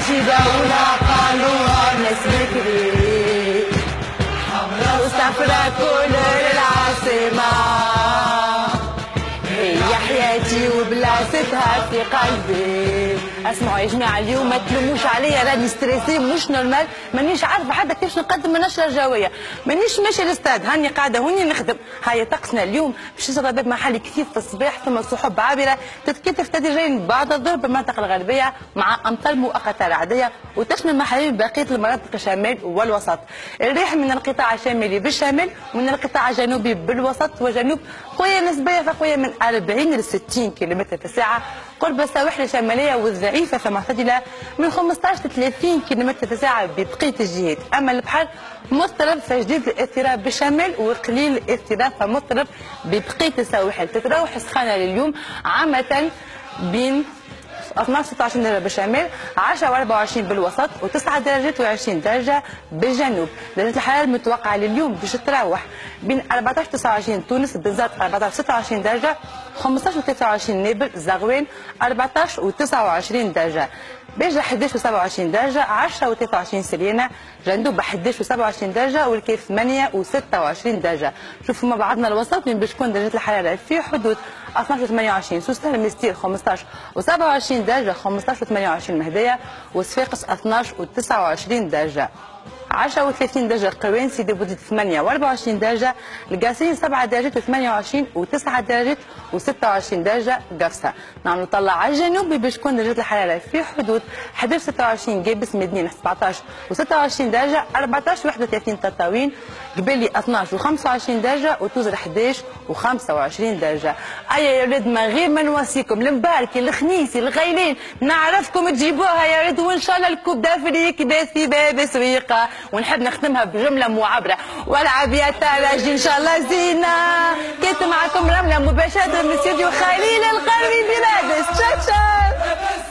شيبة ولا قالوها ناس بكري حمراء وصفراء كل العاصمة هي حياتي وبلاصتها في قلبي. اسمعوا يا جماعه اليوم ما تلوموش عليا راني ستريسي مش نورمال مانيش عارفه حتى كيفاش نقدم النشره الجويه مانيش ماشيه للاستاد هاني قاعده هوني نخدم. هيا طقسنا اليوم باش يصير باب محلي كثيف في الصباح ثم سحب عابره تتكتف تدريجيا بعد الظهر بالمنطقه الغربيه مع امطار مؤقته رعديه وتشمل محليا بقيه المناطق الشمال والوسط. الريح من القطاع الشمالي بالشمال ومن القطاع الجنوبي بالوسط وجنوب قويه نسبيه فقويه من 40 ل 60 كم في الساعه قرب السواحل الشماليه والضعيفه فمعتدله من 15 ل 30 كم في الساعه ببقيه الجهات. اما البحر مضطرب فشديد الاضطراب بالشمال وقليل الاضطراب فمضطرب ببقيه السواحل. تتراوح السخانه لليوم عامه بين 12 16 درجه بالشمال 10 و24 بالوسط و9 درجات و20 درجه بالجنوب. درجه الحراره المتوقعه لليوم باش تتراوح بين 14 29 تونس بنزرت 14 26 درجه 15 و23 نابل زغوان 14 و29 درجه بيجا 11 و27 درجه 10 و23 سليانه جندوب 11 و27 درجه والكيف 8 و26 درجه. شوفوا مع بعضنا الوسط من باش تكون درجه الحراره في حدود 12 و28 سوسه المستير 15 و27 درجه 15 و28 مهديه وصفاقس 12 و29 درجه 10 و30 درجه قروان سيدي بوزيد 8 و24 درجه القاسين 7 درجات و28 و9 درجات و26 درجه قفصه. نعم نطلع على الجنوب باش تكون درجه الحراره في حدود 11 26 قابس مدنين 17 و26 درجه 14 31 تطاوين قبلي 12 و25 درجه وتوزر 11 و25 درجه. ايا يا ولاد ما غير ما نوصيكم المباركي الخنيسي الغيلين نعرفكم تجيبوها يا ولاد وان شاء الله الكوب دافريك باسي باب سويقه ونحب نختمها بجمله معبره والعب يا تراجي ان شاء الله زينه. كنت معكم رمله مباشره من استديو خليل القروي بلادس. تشاو تشاو.